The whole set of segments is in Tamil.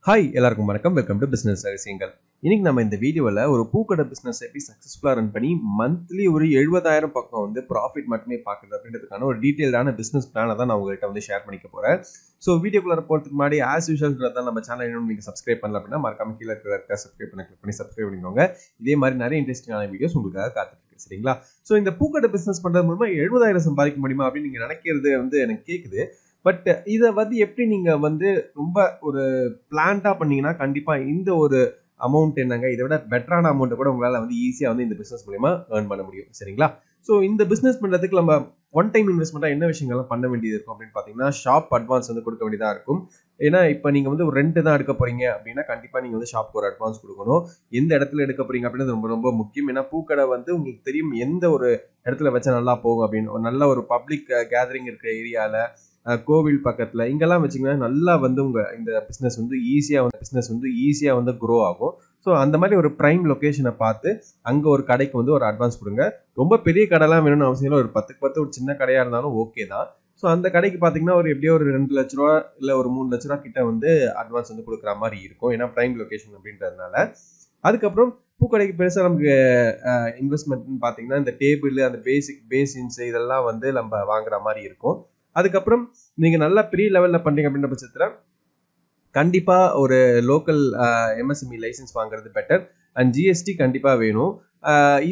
ஹாய் எல்லாருக்கும் வணக்கம். வெல்கம் டு பிசினஸ் ரகசியங்கள். இன்னைக்கு நம்ம இந்த வீடியோவில் ஒரு பூக்கடை பிஸ்னஸ் எப்படி சக்ஸஸ்ஃபுல்லாக ரன் பண்ணி மந்த்லி ஒரு 70,000 பக்கம் வந்து ப்ராஃபிட் மட்டுமே பார்க்குறது அப்படின்றதுக்கான ஒரு டீட்டெயிலான பிஸ்னஸ் பிளானை தான் நான் உங்கள்கிட்ட வந்து ஷேர் பண்ணிக்க போகிறேன். ஸோ வீடியோக்குள்ள போகிறதுக்கு முன்னாடி ஆஸ் யூஷுவல் தான் நம்ம சேனல் இன்னும் நீங்கள் சப்ஸ்கிரைப் பண்ணல அப்படின்னா மறக்காம கீழே இருக்க சப்ஸ்கிரைப் பண்ணி சப்ஸ்கிரைப் பண்ணிக்கோங்க. இதே மாதிரி நிறைய இன்ட்ரெஸ்டிங்கான வீடியோஸ் உங்களுக்காக காத்துட்டு சரிங்களா? ஸோ இந்த பூக்கடை பிஸ்னஸ் பண்ணுறது மூலமாக 70,000 சம்பாதிக்க முடியுமா அப்படின்னு நீங்கள் நினைக்கிறது வந்து எனக்கு கேட்குது. பட் இதை வந்து எப்படி நீங்கள் வந்து ரொம்ப ஒரு பிளான்டா பண்ணீங்கன்னா கண்டிப்பாக இந்த ஒரு அமௌண்ட் என்னங்க இதை விட பெட்டரான அமௌண்ட்டை கூட உங்களால் வந்து ஈஸியாக வந்து இந்த பிஸ்னஸ் மூலமா ஏர்ன் பண்ண முடியும் சரிங்களா? ஸோ இந்த பிஸ்னஸ் பண்ணுறதுக்கு நம்ம ஒன் டைம் இன்வெஸ்ட்மெண்ட்டாக என்ன விஷயங்கள்லாம் பண்ண வேண்டியது இருக்கும் அப்படின்னு பார்த்தீங்கன்னா ஷாப் அட்வான்ஸ் வந்து கொடுக்க வேண்டியதாக இருக்கும். ஏன்னா இப்போ நீங்கள் வந்து ஒரு ரெண்ட் தான் எடுக்க போறீங்க அப்படின்னா கண்டிப்பாக நீங்கள் வந்து ஷாப்க்கு ஒரு அட்வான்ஸ் கொடுக்கணும். எந்த இடத்துல எடுக்க போறீங்க அப்படின்றது ரொம்ப ரொம்ப முக்கியம். ஏன்னா பூக்கடை வந்து உங்களுக்கு தெரியும் எந்த ஒரு இடத்துல வச்சா நல்லா போகும் அப்படின்னு. ஒரு நல்ல ஒரு பப்ளிக் கேதரிங் இருக்கிற ஏரியாவில், கோவில் பக்கத்தில் இங்கெல்லாம் வச்சிங்கன்னா நல்லா வந்து உங்கள் இந்த பிஸ்னஸ் வந்து ஈஸியாக வந்து க்ரோ ஆகும். ஸோ அந்த மாதிரி ஒரு ப்ரைம் லொக்கேஷனை பார்த்து அங்கே ஒரு கடைக்கு வந்து ஒரு அட்வான்ஸ் கொடுங்க. ரொம்ப பெரிய கடைலாம் வேணும்னு அவசியம் இல்லை. ஒரு 10க்கு 10 ஒரு சின்ன கடையாக இருந்தாலும் ஓகே தான். ஸோ அந்த கடைக்கு பார்த்தீங்கன்னா ஒரு எப்படியோ ஒரு 2 லட்ச ரூபா இல்லை ஒரு 3 லட்ச ரூபா கிட்ட வந்து அட்வான்ஸ் வந்து கொடுக்குற மாதிரி இருக்கும். ஏன்னா ப்ரைம் லொக்கேஷன் அப்படின்றதுனால. அதுக்கப்புறம் பூக்கடைக்கு பெருசாக நமக்கு இன்வெஸ்ட்மெண்ட்னு பார்த்தீங்கன்னா இந்த டேபிள், அந்த பேசின்ஸ் இதெல்லாம் வந்து நம்ம வாங்குற மாதிரி இருக்கும். அதுக்கப்புறம் நீங்கள் நல்லா பெரிய லெவலில் பண்ணுறீங்க அப்படின்ற பட்சத்தில் கண்டிப்பாக ஒரு லோக்கல் எம்எஸ்எம்இ லைசன்ஸ் வாங்குறது பெட்டர். அண்ட் ஜிஎஸ்டி கண்டிப்பாக வேணும்.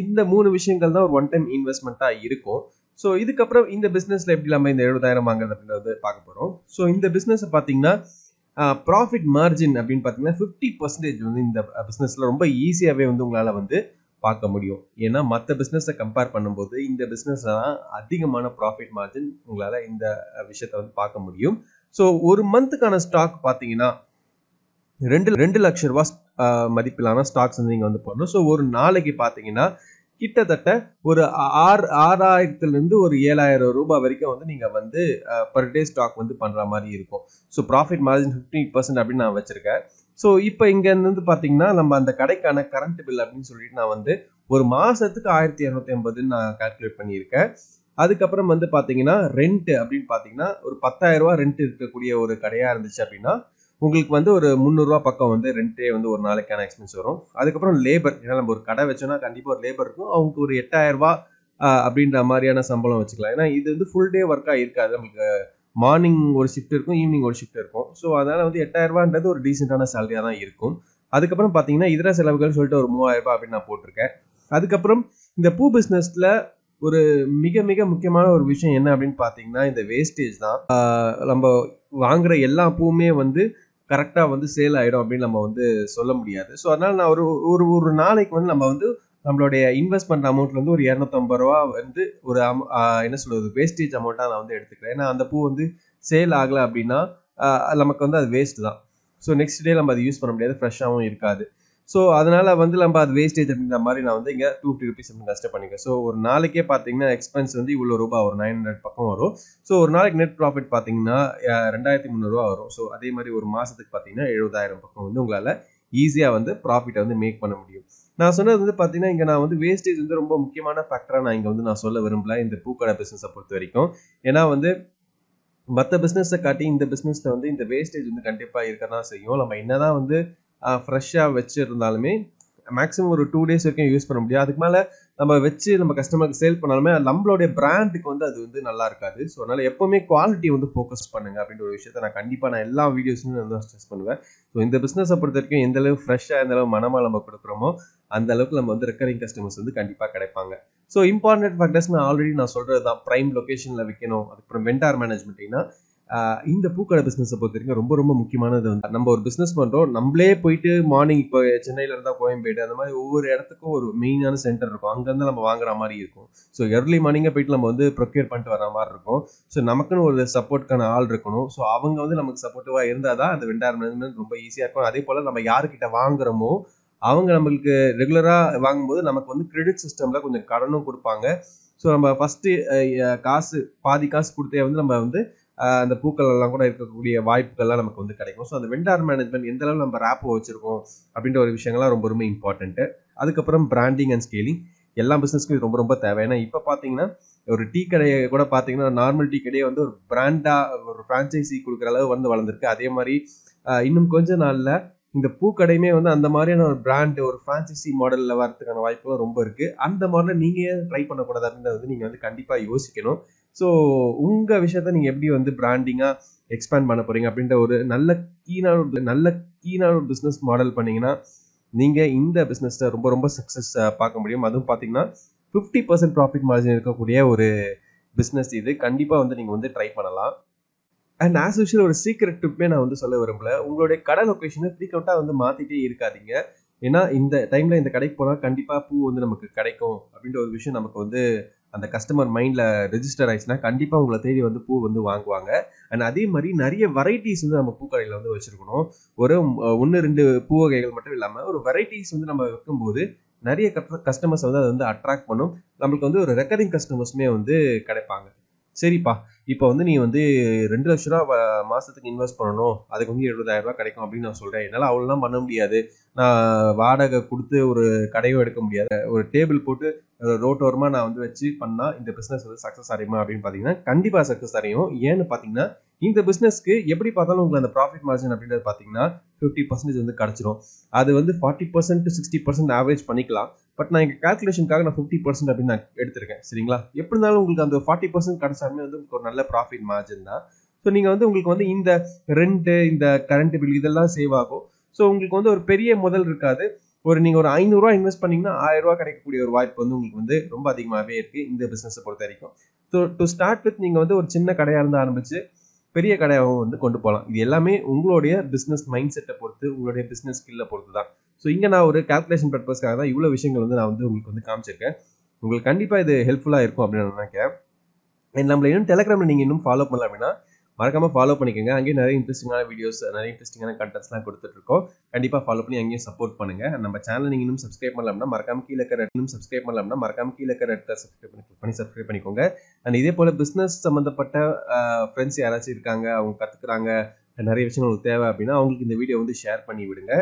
இந்த 3 விஷயங்கள் தான் ஒரு ஒன் டைம் இன்வெஸ்ட்மெண்ட்டாக இருக்கும். ஸோ இதுக்கப்புறம் இந்த பிஸ்னஸில் எப்படி நம்ம இந்த 70,000 வாங்குறது அப்படின்றது பார்க்க போகிறோம். ஸோ இந்த பிஸ்னஸை பார்த்தீங்கன்னா ப்ராஃபிட் மார்ஜின் அப்படின்னு பார்த்தீங்கன்னா 50% வந்து இந்த பிஸ்னஸில் ரொம்ப ஈஸியாகவே வந்து உங்களால் வந்து பார்க்க முடியும். ஏன்னா மற்ற பிஸ்னஸை கம்பேர் பண்ணும்போது இந்த பிஸ்னஸ் தான் அதிகமான ப்ராஃபிட் மார்ஜின் உங்களால் இந்த விஷயத்தை வந்து பார்க்க முடியும். ஸோ ஒரு மந்த்துக்கான ஸ்டாக் பார்த்தீங்கன்னா 2 லட்ச ரூபா மதிப்பிலான ஸ்டாக்ஸ் வந்து நீங்கள் வந்து போடணும். ஸோ ஒரு நாளைக்கு பார்த்தீங்கன்னா கிட்டத்தட்ட ஒரு 6,000 ஒரு 7,000 ரூபாய் வரைக்கும் வந்து நீங்கள் வந்து பர் டே ஸ்டாக் வந்து பண்ணுற மாதிரி இருக்கும். ஸோ ப்ராஃபிட் மார்ஜின் 50% அப்படின்னு நான் வச்சிருக்கேன். ஸோ இப்போ இங்கேருந்து பார்த்தீங்கன்னா நம்ம அந்த கடைக்கான கரண்ட் பில் அப்படின்னு சொல்லிட்டு நான் வந்து ஒரு மாதத்துக்கு 1,250 நான் கால்குலேட் பண்ணியிருக்கேன். அதுக்கப்புறம் வந்து பார்த்தீங்கன்னா ரெண்ட் அப்படின்னு பார்த்தீங்கன்னா ஒரு 10,000 ரூபா ரெண்ட் இருக்கக்கூடிய ஒரு கடையாக இருந்துச்சு அப்படின்னா உங்களுக்கு வந்து ஒரு 300 ரூபா பக்கம் வந்து ரெண்டே வந்து ஒரு நாளைக்கான எக்ஸ்பென்ஸ் வரும். அதுக்கப்புறம் லேபர், ஏன்னா நம்ம ஒரு கடை வச்சோம்னா கண்டிப்பாக ஒரு லேபர் இருக்கும். அவங்களுக்கு ஒரு 8,000 ரூபா அப்படின்ற மாதிரியான சம்பளம் வச்சுக்கலாம். ஏன்னா இது வந்து ஃபுல் டே ஒர்க்காக இருக்காது. நமக்கு மார்னிங் ஒரு ஷிஃப்ட் இருக்கும், ஈவினிங் ஒரு ஷிஃப்ட் இருக்கும். ஸோ அதனால் வந்து 8,000 ரூபான்றது ஒரு டீசெண்டான சேலரியாக தான் இருக்கும். அதுக்கப்புறம் பார்த்தீங்கன்னா இதர செலவுகள் சொல்லிட்டு ஒரு 3,000 ரூபாய் அப்படின்னு நான் போட்டிருக்கேன். அதுக்கப்புறம் இந்த பூ பிஸ்னஸில் ஒரு மிக மிக முக்கியமான ஒரு விஷயம் என்ன அப்படின்னு பார்த்தீங்கன்னா இந்த வேஸ்டேஜ் தான். நம்ம வாங்குற எல்லா பூவுமே வந்து கரெக்டாக வந்து சேல் ஆகிடும் அப்படின்னு நம்ம வந்து சொல்ல முடியாது. ஸோ அதனால் நான் ஒரு நாளைக்கு வந்து நம்ம வந்து நம்மளுடைய இன்வெஸ்ட்மெண்ட் அமௌண்ட்ல வந்து ஒரு 250 ரூபா வந்து ஒரு என்ன சொல்றது வேஸ்டேஜ் அமௌண்ட்டாக நான் வந்து எடுத்துக்கிறேன். ஏன்னா அந்த பூ வந்து சேல் ஆகலை அப்படின்னா நமக்கு வந்து அது வேஸ்ட் தான். ஸோ நெக்ஸ்ட் டே நம்ம அதை யூஸ் பண்ண முடியாது, ஃப்ரெஷ்ஷாகவும் இருக்காது. ஸோ அதனால வந்து நம்ம அது வேஸ்டேஜ் அப்படின்ற மாதிரி நான் வந்து இங்கே 250 ருபீஸ் அப்படின்னு கஷ்டம் பண்ணிக்கிறேன். ஸோ ஒரு நாளைக்கே பார்த்தீங்கன்னா எக்ஸ்பென்ஸ் வந்து இவ்வளோ ரூபாய் ஒரு 900 பக்கம் வரும். ஸோ ஒரு நாளைக்கு நெட் ப்ராஃபிட் பார்த்தீங்கன்னா 2,300 ரூபா வரும். ஸோ அதே மாதிரி ஒரு மாதத்துக்கு பார்த்தீங்கன்னா 70,000 பக்கம் வந்து உங்களால் ஈஸியாக வந்து ப்ராஃபிட்டை வந்து மேக் பண்ண முடியும். நான் சொன்னது வந்து பார்த்தீங்கன்னா இங்கே நான் வந்து வேஸ்டேஜ் வந்து ரொம்ப முக்கியமான ஃபேக்டராக நான் இங்கே வந்து நான் சொல்ல விரும்பல இந்த பூக்கடை பிஸ்னஸை பொறுத்த வரைக்கும். ஏன்னா வந்து மற்ற பிஸ்னஸை காட்டி இந்த பிஸ்னஸில் வந்து இந்த வேஸ்டேஜ் வந்து கண்டிப்பாக இருக்க தான் செய்யும். நம்ம என்னதான் வந்து ஃப்ரெஷ்ஷாக வச்சுருந்தாலுமே மேக்ஸிமம் ஒரு 2 டேஸ் வரைக்கும் யூஸ் பண்ண முடியாது. அதுக்கு மேலே நம்ம வச்சு நம்ம கஸ்டமருக்கு சேல் பண்ணாலுமே நம்மளுடைய பிராண்டுக்கு வந்து அது வந்து நல்லா இருக்காது. ஸோ அதனால் எப்போவுமே குவாலிட்டி வந்து ஃபோக்கஸ் பண்ணுங்க அப்படின்ற ஒரு விஷயத்தை நான் எல்லா வீடியோஸும் வந்து ஸ்ட்ரெஸ் பண்ணுவேன். ஸோ இந்த பிஸ்னஸை பொறுத்த வரைக்கும் எந்த அளவு ஃப்ரெஷ்ஷாக எந்த அளவு மனமாக நம்ம கொடுக்குறோமோ அந்த அளவுக்கு நம்ம வந்து ரெக்கரிங் கஸ்டமர்ஸ் வந்து கண்டிப்பாக கிடைப்பாங்க. ஸோ இம்பார்ட்டன்ட் ஃபேக்டர்ஸ் நான் சொல்கிறது தான். ப்ரைம் லொக்கேஷனில் விற்கணும், அதுக்கப்புறம் வெண்டார் மேனேஜ்மெண்ட்னா இந்த பூக்கடை பிஸ்னஸை பொறுத்த வரைக்கும் ரொம்ப ரொம்ப முக்கியமானது வந்து நம்ம ஒரு பிஸ்னஸ் பண்ணுறோம். நம்மளே போயிட்டு மார்னிங் இப்போ சென்னையில் இருந்தால் கோயம்பேடு அந்த மாதிரி ஒவ்வொரு இடத்துக்கும் ஒரு மெயினான சென்டர் இருக்கும். அங்கேருந்து நம்ம வாங்குற மாதிரி இருக்கும். ஸோ எர்லி மார்னிங்கே போயிட்டு நம்ம வந்து ப்ரொக்யூர் பண்ணிட்டு வர மாதிரி இருக்கும். ஸோ நமக்குன்னு ஒரு சப்போர்ட்கான ஆள் இருக்கணும். ஸோ அவங்க வந்து நமக்கு சப்போர்ட்டிவாக இருந்தால் தான் அந்த வெண்டார் மேனேஜ்மெண்ட் ரொம்ப ஈஸியாக இருக்கும். அதே போல் நம்ம யாருக்கிட்ட வாங்குறோமோ அவங்க நம்மளுக்கு ரெகுலராக வாங்கும்போது நமக்கு வந்து கிரெடிட் சிஸ்டமில் கொஞ்சம் கடனும் கொடுப்பாங்க. ஸோ நம்ம ஃபஸ்ட்டு பாதி காசு கொடுத்தே வந்து நம்ம வந்து அந்த பூக்கள் எல்லாம் கூட இருக்கக்கூடிய வாய்ப்புகள்லாம் நமக்கு வந்து கிடைக்கும். ஸோ அந்த வெண்டார் மேனேஜ்மெண்ட் எந்த அளவு நம்ம ரேப்போ வச்சிருக்கோம் அப்படின்ற ஒரு விஷயங்கள்லாம் ரொம்ப ரொம்ப இம்பார்ட்டன்ட்டு. அதுக்கப்புறம் பிராண்டிங் அண்ட் ஸ்கேலிங் எல்லா பிஸ்னஸ்க்கும் இது ரொம்ப ரொம்ப தேவை. ஏன்னா இப்போ பார்த்தீங்கன்னா ஒரு டீ கடையை கூட பார்த்தீங்கன்னா நார்மல் டீ கடையே வந்து ஒரு பிராண்டாக ஒரு ஃப்ரான்ச்சைசி கொடுக்குற அளவு வந்து வளர்ந்துருக்கு. அதே மாதிரி இன்னும் கொஞ்ச நாள்ல இந்த பூக்கடையுமே வந்து அந்த மாதிரியான ஒரு பிராண்ட் ஒரு ஃப்ரான்ச்சைசி மாடல்ல வரதுக்கான வாய்ப்புகள் ரொம்ப இருக்கு. அந்த மாடல நீங்க ஏன் ட்ரை பண்ணக்கூடாது அப்படின்றத வந்து நீங்க வந்து கண்டிப்பா யோசிக்கணும். ஸோ உங்க விஷயத்த நீங்க எப்படி வந்து பிராண்டிங்கா எக்ஸ்பேண்ட் பண்ண போறீங்க அப்படின்ற ஒரு நல்ல கீனான ஒரு பிசினஸ் மாடல் பண்ணீங்கன்னா நீங்க இந்த பிசினஸ்ல ரொம்ப ரொம்ப சக்சஸ் பார்க்க முடியும். அதுவும் பாத்தீங்கன்னா 50% ப்ராஃபிட் மார்ஜின் இருக்கக்கூடிய ஒரு பிசினஸ் இது. கண்டிப்பா வந்து நீங்க வந்து ட்ரை பண்ணலாம். அண்ட் ஆஸ் யூஷுவல் ஒரு சீக்ரெட் டிப்பே நான் வந்து சொல்ல விரும்பல. உங்களுடைய கடை லொகேஷனை ஃப்ரீக்வெண்ட்டா வந்து மாத்திட்டே இருக்காதீங்க. ஏன்னா இந்த டைம்ல இந்த கடைக்கு போனா கண்டிப்பா பூ வந்து நமக்கு கிடைக்கும் அப்படின்ற ஒரு விஷயம் நமக்கு வந்து அந்த கஸ்டமர் மைண்ட்ல ரெஜிஸ்டர் ஆயிடுச்சுன்னா கண்டிப்பா உங்களை தேடி வந்து பூ வந்து வாங்குவாங்க. அண்ட் அதே மாதிரி நிறைய வெரைட்டிஸ் வந்து நம்ம பூக்கடையில வந்து வச்சிருக்கணும். ஒரு 1 2 பூ வகைகள் மட்டும் இல்லாம ஒரு வெரைட்டிஸ் வந்து நம்ம வைக்கும்போது நிறைய கஸ்டமர்ஸ் வந்து அதை வந்து அட்ராக்ட் பண்ணும். நம்மளுக்கு வந்து ஒரு ரெக்கரிங் கஸ்டமர்ஸுமே வந்து கிடைப்பாங்க. சரிப்பா, இப்போ வந்து நீ வந்து ரூ. 2,00,000 மாசத்துக்கு இன்வெஸ்ட் பண்ணணும். அதுக்கு வந்து ரூ. 70,000 கிடைக்கும் அப்படின்னு நான் சொல்றேன். என்னால அவ்வளோலாம் பண்ண முடியாது. நான் வாடகை குடுத்து ஒரு கடையும் எடுக்க முடியாது. ஒரு டேபிள் போட்டு ரோட்டோரமா நான் வந்து வச்சு பண்ணா இந்த பிசினஸ் வந்து சக்சஸ் அடையுமா அப்படின்னு பார்த்தீங்கன்னா, கண்டிப்பா சக்சஸ் அடையும். ஏன்னு பார்த்தீங்கன்னா, இந்த பிசினஸ்க்கு எப்படி பார்த்தாலும் உங்களுக்கு அந்த ப்ராஃபிட் மார்ஜின் அப்படின்றது பார்த்தீங்கன்னா, 50% வந்து கிடைச்சிரும். அது வந்து 40% to 60% ஆவரேஜ் பண்ணிக்கலாம். பட் நான் எங்க கால்குலேஷனுக்காக நான் 50% அப்படின்னு நான் எடுத்திருக்கேன். சரிங்களா? எப்படி இருந்தாலும் உங்களுக்கு அந்த 40% கிடைச்சாலுமே வந்து உங்களுக்கு ஒரு நல்ல ப்ராஃபிட் மார்ஜின் தான். ஸோ நீங்க வந்து உங்களுக்கு வந்து இந்த ரெண்ட், இந்த கரண்ட் பில் இதெல்லாம் சேவ் ஆகும். ஸோ உங்களுக்கு வந்து ஒரு பெரிய முதல் இருக்காது. நீங்க ஒரு ரூ. 500 இன்வெஸ்ட் பண்ணீங்கன்னா ரூ. 1000 கிடைக்கக்கூடிய ஒரு வாய்ப்பு வந்து உங்களுக்கு வந்து ரொம்ப அதிகமாவே இருக்கு இந்த பிசினஸை பொறுத்த வரைக்கும். ஸோ டு ஸ்டார்ட் வித் நீங்க வந்து ஒரு சின்ன கடையா இருந்து ஆரம்பிச்சு பெரிய கடையாகவும் வந்து கொண்டு போகலாம். இது எல்லாமே உங்களுடைய பிசினஸ் மைண்ட் செட்டை பொறுத்து, உங்களுடைய பிசினஸ் ஸ்கில்லை பொறுத்து தான். ஸோ இங்க நான் ஒரு கால்குலேஷன் பர்பஸ்க்காக தான் இவ்வளவு விஷயங்கள் வந்து நான் வந்து உங்களுக்கு வந்து காமிச்சிருக்கேன். உங்களுக்கு கண்டிப்பா இது ஹெல்ப்ஃபுல்லா இருக்கும் அப்படின்னு நான் நினைக்கிறேன். நம்மள இன்னும் டெலிகிராம்ல நீங்க இன்னும் ஃபாலோ பண்ணல அப்படின்னா மறக்காம ஃபாலோ பண்ணிக்கோங்க. அங்கேயும் நிறைய இன்ட்ரெஸ்டிங்கான வீடியோஸ், நிறைய இன்ட்ரெஸ்டிங்கான கண்டென்ட்ஸ்லாம் கொடுத்துட்டு இருக்கோம். கண்டிப்பா ஃபாலோ பண்ணி அங்கேயும் சப்போர்ட் பண்ணுங்க. நம்ம சேனல் நீங்க இன்னும் சப்ஸ்கிரைப் பண்ணல அப்படின்னா மறக்காம கீழே இருக்கிற சப்ஸ்கிரைப் பண்ணிக்கோங்க. அண்ட் இதே போல பிசினஸ் சம்பந்தப்பட்ட ஃப்ரெண்ட்ஸ் யாராச்சும் இருக்காங்க, அவங்க கத்துக்கிறாங்க, நிறைய விஷயங்கள் உங்களுக்கு தேவை அப்படின்னா அவங்களுக்கு இந்த வீடியோ வந்து ஷேர் பண்ணி விடுங்க.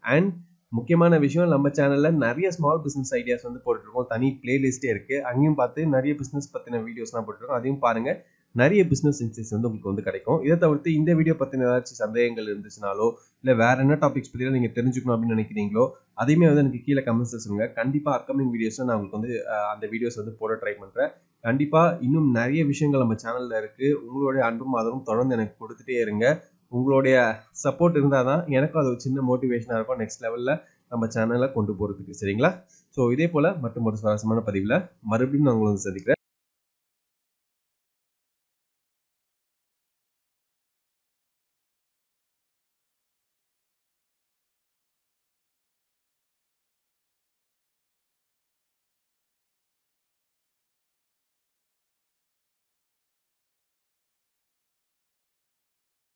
அண்ட் முக்கியமான விஷயம் நம்ம சேனல்ல நிறைய ஸ்மால் பிசினஸ் ஐடியாஸ் வந்து போட்டுருக்கோம். தனி பிளேலிஸ்டே இருக்கு. அங்கேயும் பார்த்து நிறைய பிசினஸ் பத்தின வீடியோஸ்லாம் போட்டுருக்கோம். அதையும் பாருங்க. நிறைய பிசினஸ் இன்சைட்ஸ் வந்து உங்களுக்கு வந்து கிடைக்கும். இதை தவிர்த்து இந்த வீடியோ பத்தின ஏதாச்சும் சந்தேகங்கள் இருந்துச்சுனாலோ இல்ல வேற என்ன டாபிக்ஸ் பத்தி நீங்க தெரிஞ்சுக்கணும் அப்படின்னு நினைக்கிறீங்களோ அதையுமே வந்து எனக்கு கீழே கமெண்ட்ஸ்ல சொல்லுங்க. கண்டிப்பா அப்கமிங் வீடியோஸ்ல நான் உங்களுக்கு வந்து அந்த வீடியோஸ் வந்து போட ட்ரை பண்றேன். கண்டிப்பா இன்னும் நிறைய விஷயங்கள் நம்ம சேனல்ல இருக்கு. உங்களுடைய அன்பும் ஆதரவும் தொடர்ந்து எனக்கு கொடுத்துட்டே இருங்க. உங்களுடைய சப்போர்ட் இருந்தால் தான் எனக்கும் அது ஒரு சின்ன மோட்டிவேஷனாக இருக்கும் நெக்ஸ்ட் லெவலில் நம்ம சேனலை கொண்டு போகிறதுக்கு. சரிங்களா? ஸோ இதே போல் மற்றும் ஒரு சுவாரஸ்யமான பதிவில் மறுபடியும் நான் உங்களை வந்து சந்திக்கிறேன்.